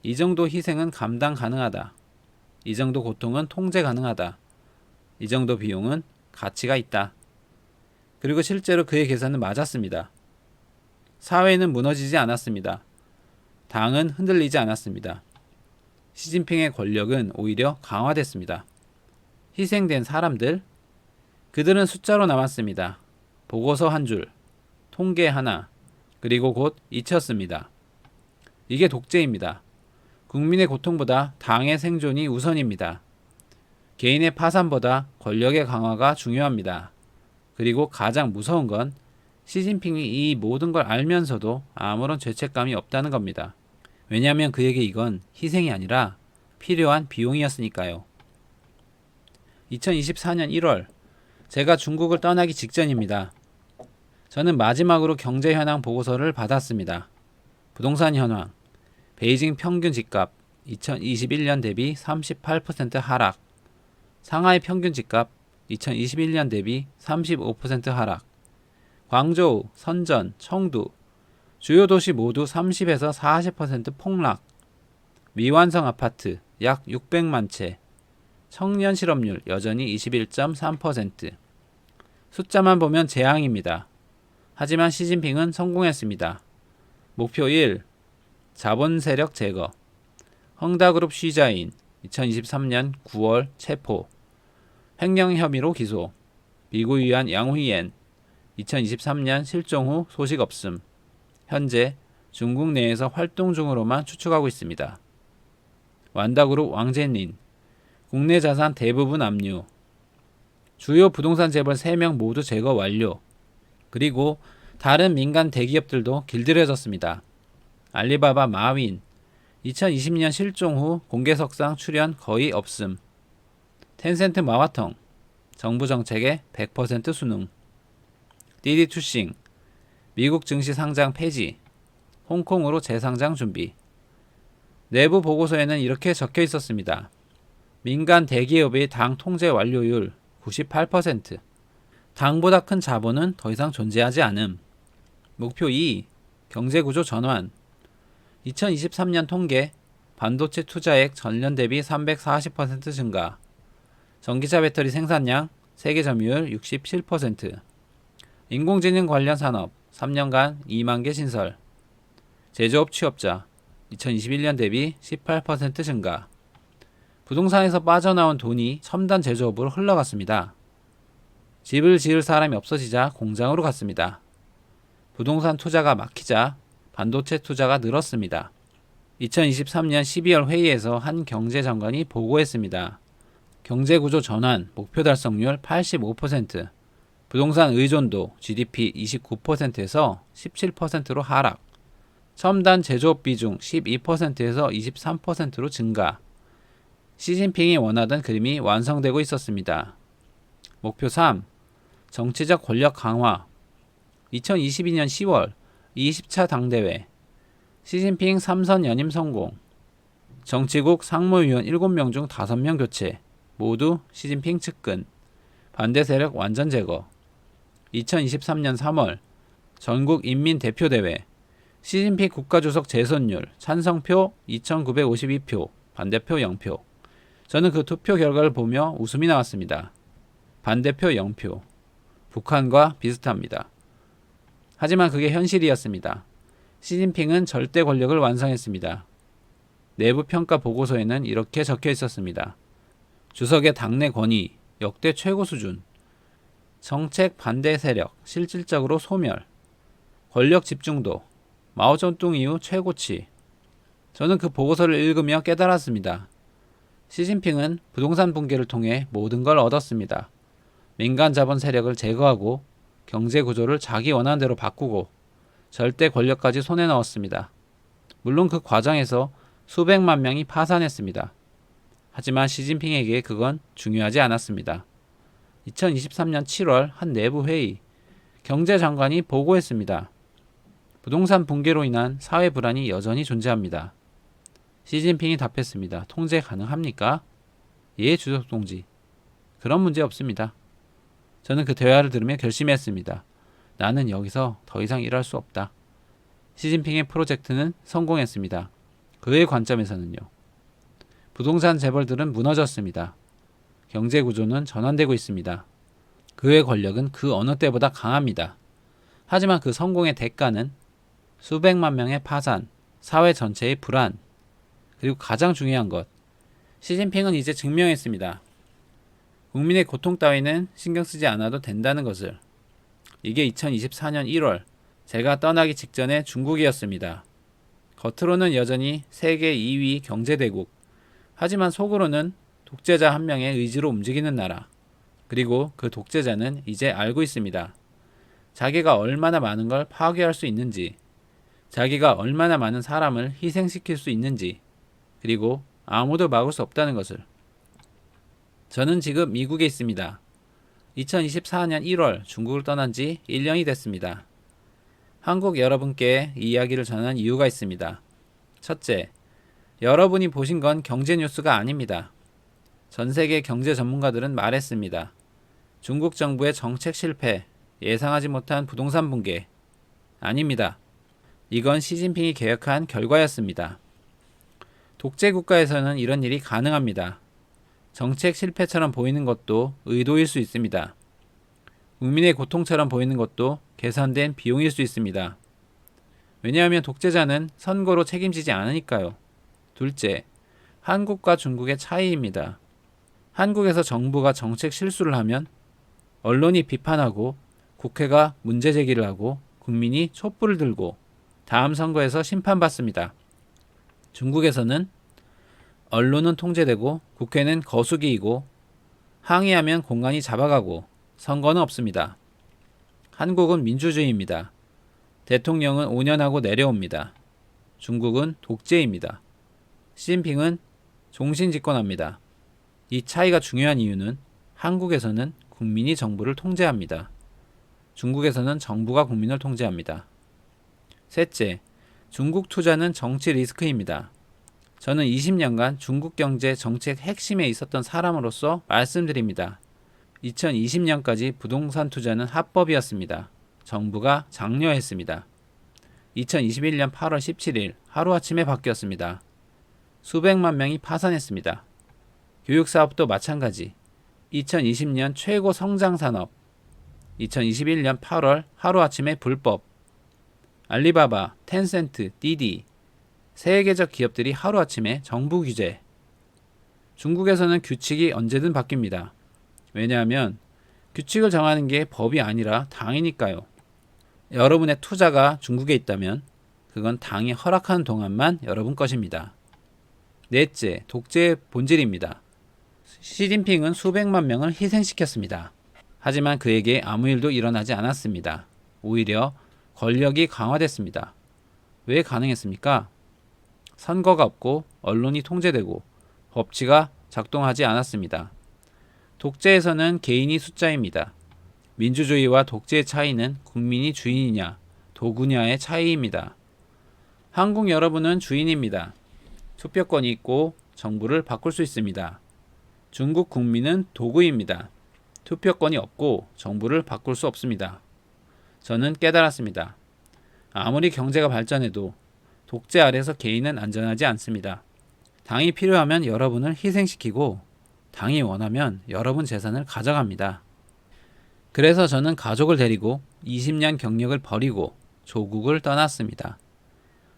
A: 이 정도 희생은 감당 가능하다. 이 정도 고통은 통제 가능하다. 이 정도 비용은 가치가 있다. 그리고 실제로 그의 계산은 맞았습니다. 사회는 무너지지 않았습니다. 당은 흔들리지 않았습니다. 시진핑의 권력은 오히려 강화됐습니다. 희생된 사람들, 그들은 숫자로 남았습니다. 보고서 한 줄, 통계 하나, 그리고 곧 잊혔습니다. 이게 독재입니다. 국민의 고통보다 당의 생존이 우선입니다. 개인의 파산보다 권력의 강화가 중요합니다. 그리고 가장 무서운 건 시진핑이 이 모든 걸 알면서도 아무런 죄책감이 없다는 겁니다. 왜냐하면 그에게 이건 희생이 아니라 필요한 비용이었으니까요. 2024년 1월, 제가 중국을 떠나기 직전입니다. 저는 마지막으로 경제 현황 보고서를 받았습니다. 부동산 현황, 베이징 평균 집값 2021년 대비 38% 하락, 상하이 평균 집값 2021년 대비 35% 하락, 광저우, 선전, 청두, 주요 도시 모두 30에서 40% 폭락, 미완성 아파트 약 600만 채, 청년 실업률 여전히 21.3%. 숫자만 보면 재앙입니다. 하지만 시진핑은 성공했습니다. 목표 1. 자본 세력 제거. 헝다그룹 쉬자인 2023년 9월 체포. 횡령 혐의로 기소. 미구위안 양후이엔 2023년 실종 후 소식 없음. 현재 중국 내에서 활동 중으로만 추측하고 있습니다. 완다그룹 왕젠린 국내 자산 대부분 압류. 주요 부동산 재벌 3명 모두 제거 완료. 그리고 다른 민간 대기업들도 길들여졌습니다. 알리바바 마윈 2020년 실종 후 공개석상 출연 거의 없음. 텐센트 마와텅 정부 정책에 100% 순응. 디디투싱 미국 증시 상장 폐지. 홍콩으로 재상장 준비. 내부 보고서에는 이렇게 적혀 있었습니다. 민간 대기업의 당 통제 완료율 98%. 당보다 큰 자본은 더 이상 존재하지 않음. 목표 2. 경제구조 전환. 2023년 통계 반도체 투자액 전년 대비 340% 증가. 전기차 배터리 생산량 세계 점유율 67%. 인공지능 관련 산업 3년간 2만 개 신설. 제조업 취업자 2021년 대비 18% 증가. 부동산에서 빠져나온 돈이 첨단 제조업으로 흘러갔습니다. 집을 지을 사람이 없어지자 공장으로 갔습니다. 부동산 투자가 막히자 반도체 투자가 늘었습니다. 2023년 12월 회의에서 한 경제장관이 보고했습니다. 경제구조 전환 목표 달성률 85%, 부동산 의존도 GDP 29%에서 17%로 하락, 첨단 제조업 비중 12%에서 23%로 증가. 시진핑이 원하던 그림이 완성되고 있었습니다. 목표 3. 정치적 권력 강화. 2022년 10월 20차 당대회. 시진핑 3선 연임 성공. 정치국 상무위원 7명 중 5명 교체. 모두 시진핑 측근. 반대 세력 완전 제거. 2023년 3월 전국 인민대표대회. 시진핑 국가주석 재선율 찬성표 2952표, 반대표 0표. 저는 그 투표 결과를 보며 웃음이 나왔습니다. 반대표 0표. 북한과 비슷합니다. 하지만 그게 현실이었습니다. 시진핑은 절대 권력을 완성했습니다. 내부 평가 보고서에는 이렇게 적혀 있었습니다. 주석의 당내 권위 역대 최고 수준. 정책 반대 세력 실질적으로 소멸. 권력 집중도 마오쩌둥 이후 최고치. 저는 그 보고서를 읽으며 깨달았습니다. 시진핑은 부동산 붕괴를 통해 모든 걸 얻었습니다. 민간 자본 세력을 제거하고 경제 구조를 자기 원하는 대로 바꾸고 절대 권력까지 손에 넣었습니다. 물론 그 과정에서 수백만 명이 파산했습니다. 하지만 시진핑에게 그건 중요하지 않았습니다. 2023년 7월 한 내부 회의, 경제장관이 보고했습니다. 부동산 붕괴로 인한 사회 불안이 여전히 존재합니다. 시진핑이 답했습니다. 통제 가능합니까? 예, 주석 동지. 그런 문제 없습니다. 저는 그 대화를 들으며 결심했습니다. 나는 여기서 더 이상 일할 수 없다. 시진핑의 프로젝트는 성공했습니다. 그의 관점에서는요. 부동산 재벌들은 무너졌습니다. 경제 구조는 전환되고 있습니다. 그의 권력은 그 어느 때보다 강합니다. 하지만 그 성공의 대가는 수백만 명의 파산, 사회 전체의 불안, 그리고 가장 중요한 것, 시진핑은 이제 증명했습니다. 국민의 고통 따위는 신경 쓰지 않아도 된다는 것을. 이게 2024년 1월 제가 떠나기 직전의 중국이었습니다. 겉으로는 여전히 세계 2위 경제대국, 하지만 속으로는 독재자 한 명의 의지로 움직이는 나라. 그리고 그 독재자는 이제 알고 있습니다. 자기가 얼마나 많은 걸 파괴할 수 있는지, 자기가 얼마나 많은 사람을 희생시킬 수 있는지, 그리고 아무도 막을 수 없다는 것을. 저는 지금 미국에 있습니다. 2024년 1월 중국을 떠난 지 1년이 됐습니다. 한국 여러분께 이 이야기를 전한 이유가 있습니다. 첫째, 여러분이 보신 건 경제 뉴스가 아닙니다. 전 세계 경제 전문가들은 말했습니다. 중국 정부의 정책 실패, 예상하지 못한 부동산 붕괴. 아닙니다. 이건 시진핑이 계획한 결과였습니다. 독재 국가에서는 이런 일이 가능합니다. 정책 실패처럼 보이는 것도 의도일 수 있습니다. 국민의 고통처럼 보이는 것도 계산된 비용일 수 있습니다. 왜냐하면 독재자는 선거로 책임지지 않으니까요. 둘째, 한국과 중국의 차이입니다. 한국에서 정부가 정책 실수를 하면 언론이 비판하고 국회가 문제 제기를 하고 국민이 촛불을 들고 다음 선거에서 심판받습니다. 중국에서는 언론은 통제되고 국회는 거수기이고 항의하면 공안이 잡아가고 선거는 없습니다. 한국은 민주주의입니다. 대통령은 5년 하고 내려옵니다. 중국은 독재입니다. 시진핑은 종신 집권합니다. 이 차이가 중요한 이유는 한국에서는 국민이 정부를 통제합니다. 중국에서는 정부가 국민을 통제합니다. 셋째, 중국 투자는 정치 리스크입니다. 저는 20년간 중국 경제 정책 핵심에 있었던 사람으로서 말씀드립니다. 2020년까지 부동산 투자는 합법이었습니다. 정부가 장려했습니다. 2021년 8월 17일 하루아침에 바뀌었습니다. 수백만 명이 파산했습니다. 교육사업도 마찬가지. 2020년 최고 성장 산업. 2021년 8월 하루아침에 불법. 알리바바, 텐센트, 디디. 세계적 기업들이 하루아침에 정부 규제. 중국에서는 규칙이 언제든 바뀝니다. 왜냐하면 규칙을 정하는 게 법이 아니라 당이니까요. 여러분의 투자가 중국에 있다면 그건 당이 허락하는 동안만 여러분 것입니다. 넷째, 독재의 본질입니다. 시진핑은 수백만 명을 희생시켰습니다. 하지만 그에게 아무 일도 일어나지 않았습니다. 오히려 권력이 강화됐습니다. 왜 가능했습니까? 선거가 없고 언론이 통제되고 법치가 작동하지 않았습니다. 독재에서는 개인이 숫자입니다. 민주주의와 독재의 차이는 국민이 주인이냐, 도구냐의 차이입니다. 한국 여러분은 주인입니다. 투표권이 있고 정부를 바꿀 수 있습니다. 중국 국민은 도구입니다. 투표권이 없고 정부를 바꿀 수 없습니다. 저는 깨달았습니다. 아무리 경제가 발전해도 독재 아래서 개인은 안전하지 않습니다. 당이 필요하면 여러분을 희생시키고 당이 원하면 여러분 재산을 가져갑니다. 그래서 저는 가족을 데리고 20년 경력을 버리고 조국을 떠났습니다.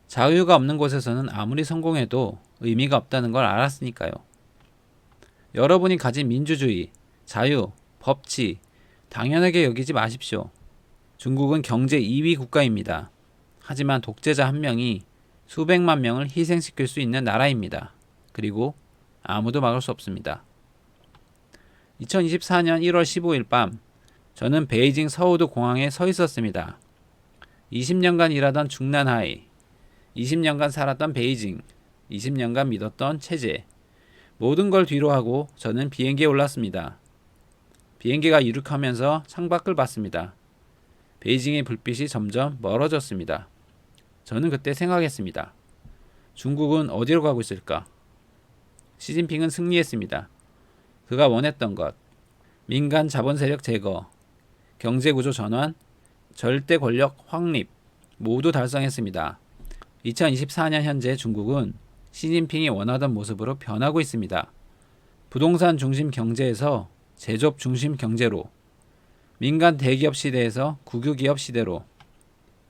A: 자유가 없는 곳에서는 아무리 성공해도 의미가 없다는 걸 알았으니까요. 여러분이 가진 민주주의, 자유, 법치, 당연하게 여기지 마십시오. 중국은 경제 2위 국가입니다. 하지만 독재자 한 명이 수백만 명을 희생시킬 수 있는 나라입니다. 그리고 아무도 막을 수 없습니다. 2024년 1월 15일 밤, 저는 베이징 서우드 공항에 서 있었습니다. 20년간 일하던 중난하이, 20년간 살았던 베이징, 20년간 믿었던 체제, 모든 걸 뒤로하고 저는 비행기에 올랐습니다. 비행기가 이륙하면서 창밖을 봤습니다. 베이징의 불빛이 점점 멀어졌습니다. 저는 그때 생각했습니다. 중국은 어디로 가고 있을까? 시진핑은 승리했습니다. 그가 원했던 것, 민간 자본 세력 제거, 경제구조 전환, 절대 권력 확립 모두 달성했습니다. 2024년 현재 중국은 시진핑이 원하던 모습으로 변하고 있습니다. 부동산 중심 경제에서 제조업 중심 경제로, 민간 대기업 시대에서 국유기업 시대로,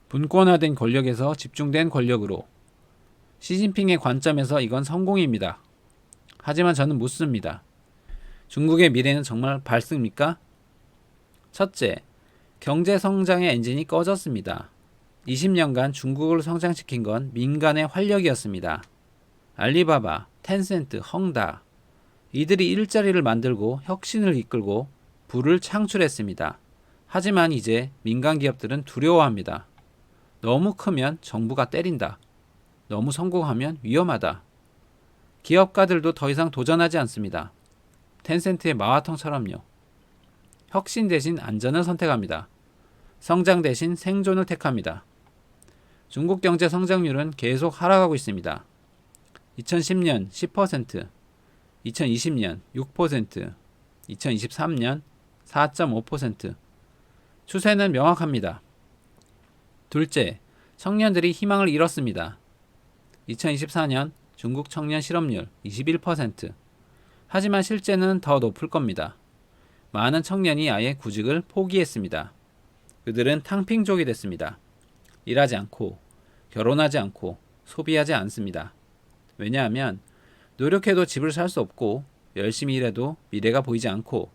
A: 분권화된 권력에서 집중된 권력으로, 시진핑의 관점에서 이건 성공입니다. 하지만 저는 묻습니다. 중국의 미래는 정말 밝습니까? 첫째, 경제 성장의 엔진이 꺼졌습니다. 20년간 중국을 성장시킨 건 민간의 활력이었습니다. 알리바바, 텐센트, 헝다 이들이 일자리를 만들고 혁신을 이끌고 부를 창출했습니다. 하지만 이제 민간 기업들은 두려워합니다. 너무 크면 정부가 때린다. 너무 성공하면 위험하다. 기업가들도 더 이상 도전하지 않습니다. 텐센트의 마화통처럼요. 혁신 대신 안전을 선택합니다. 성장 대신 생존을 택합니다. 중국 경제 성장률은 계속 하락하고 있습니다. 2010년 10%, 2020년 6%, 2023년 4.5%. 추세는 명확합니다. 둘째, 청년들이 희망을 잃었습니다. 2024년 중국 청년 실업률 21%. 하지만 실제는 더 높을 겁니다. 많은 청년이 아예 구직을 포기했습니다. 그들은 탕핑족이 됐습니다. 일하지 않고, 결혼하지 않고, 소비하지 않습니다. 왜냐하면 노력해도 집을 살 수 없고, 열심히 일해도 미래가 보이지 않고,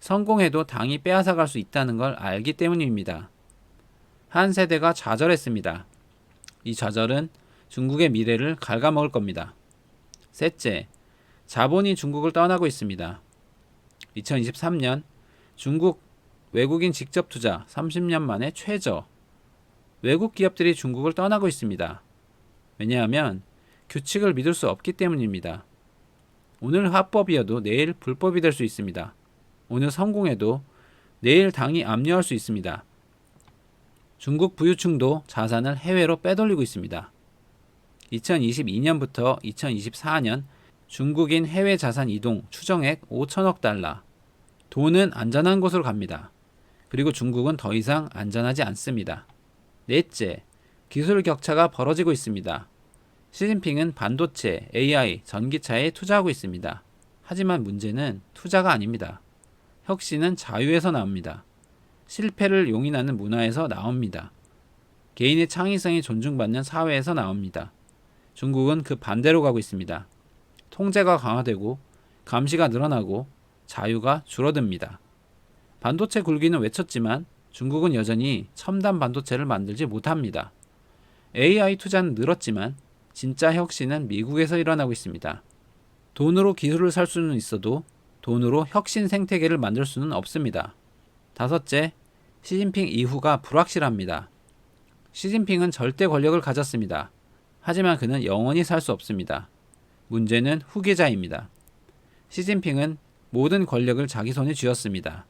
A: 성공해도 당이 빼앗아갈 수 있다는 걸 알기 때문입니다. 한 세대가 좌절했습니다. 이 좌절은 중국의 미래를 갉아먹을 겁니다. 셋째, 자본이 중국을 떠나고 있습니다. 2023년 중국 외국인 직접 투자 30년 만에 최저. 외국 기업들이 중국을 떠나고 있습니다. 왜냐하면 규칙을 믿을 수 없기 때문입니다. 오늘 합법이어도 내일 불법이 될 수 있습니다. 오늘 성공해도 내일 당이 압류할 수 있습니다. 중국 부유층도 자산을 해외로 빼돌리고 있습니다. 2022년부터 2024년 중국인 해외 자산 이동 추정액 5천억 달러. 돈은 안전한 곳으로 갑니다. 그리고 중국은 더 이상 안전하지 않습니다. 넷째, 기술 격차가 벌어지고 있습니다. 시진핑은 반도체, AI, 전기차에 투자하고 있습니다. 하지만 문제는 투자가 아닙니다. 혁신은 자유에서 나옵니다. 실패를 용인하는 문화에서 나옵니다. 개인의 창의성이 존중받는 사회에서 나옵니다. 중국은 그 반대로 가고 있습니다. 통제가 강화되고 감시가 늘어나고 자유가 줄어듭니다. 반도체 굴기는 외쳤지만 중국은 여전히 첨단 반도체를 만들지 못합니다. AI 투자는 늘었지만 진짜 혁신은 미국에서 일어나고 있습니다. 돈으로 기술을 살 수는 있어도 돈으로 혁신 생태계를 만들 수는 없습니다. 다섯째, 시진핑 이후가 불확실합니다. 시진핑은 절대 권력을 가졌습니다. 하지만 그는 영원히 살 수 없습니다. 문제는 후계자입니다. 시진핑은 모든 권력을 자기 손에 쥐었습니다.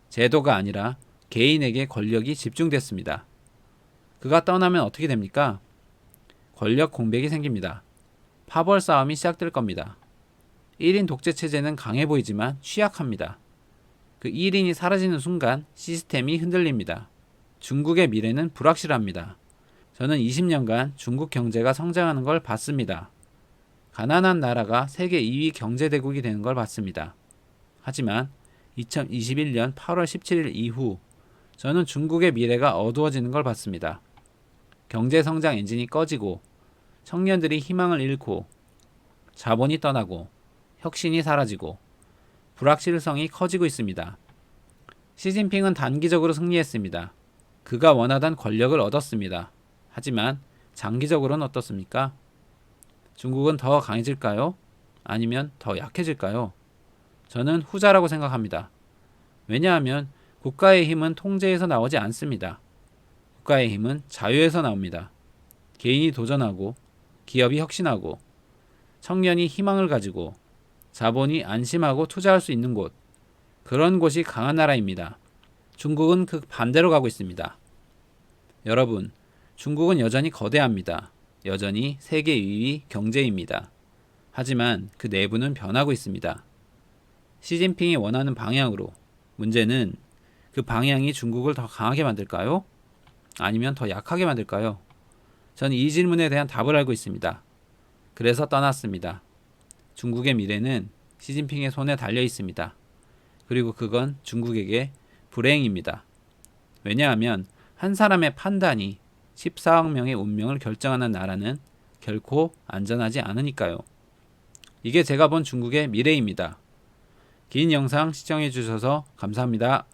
A: 제도가 아니라 개인에게 권력이 집중됐습니다. 그가 떠나면 어떻게 됩니까? 권력 공백이 생깁니다. 파벌 싸움이 시작될 겁니다. 1인 독재 체제는 강해 보이지만 취약합니다. 그 1인이 사라지는 순간 시스템이 흔들립니다. 중국의 미래는 불확실합니다. 저는 20년간 중국 경제가 성장하는 걸 봤습니다. 가난한 나라가 세계 2위 경제대국이 되는 걸 봤습니다. 하지만 2021년 8월 17일 이후 저는 중국의 미래가 어두워지는 걸 봤습니다. 경제 성장 엔진이 꺼지고 청년들이 희망을 잃고 자본이 떠나고 혁신이 사라지고 불확실성이 커지고 있습니다. 시진핑은 단기적으로 승리했습니다. 그가 원하던 권력을 얻었습니다. 하지만 장기적으로는 어떻습니까? 중국은 더 강해질까요? 아니면 더 약해질까요? 저는 후자라고 생각합니다. 왜냐하면 국가의 힘은 통제에서 나오지 않습니다. 국가의 힘은 자유에서 나옵니다. 개인이 도전하고 기업이 혁신하고 청년이 희망을 가지고 자본이 안심하고 투자할 수 있는 곳, 그런 곳이 강한 나라입니다. 중국은 그 반대로 가고 있습니다. 여러분, 중국은 여전히 거대합니다. 여전히 세계 2위 경제입니다. 하지만 그 내부는 변하고 있습니다. 시진핑이 원하는 방향으로. 문제는 그 방향이 중국을 더 강하게 만들까요? 아니면 더 약하게 만들까요? 저는 이 질문에 대한 답을 알고 있습니다. 그래서 떠났습니다. 중국의 미래는 시진핑의 손에 달려 있습니다. 그리고 그건 중국에게 불행입니다. 왜냐하면 한 사람의 판단이 14억 명의 운명을 결정하는 나라는 결코 안전하지 않으니까요. 이게 제가 본 중국의 미래입니다. 긴 영상 시청해 주셔서 감사합니다.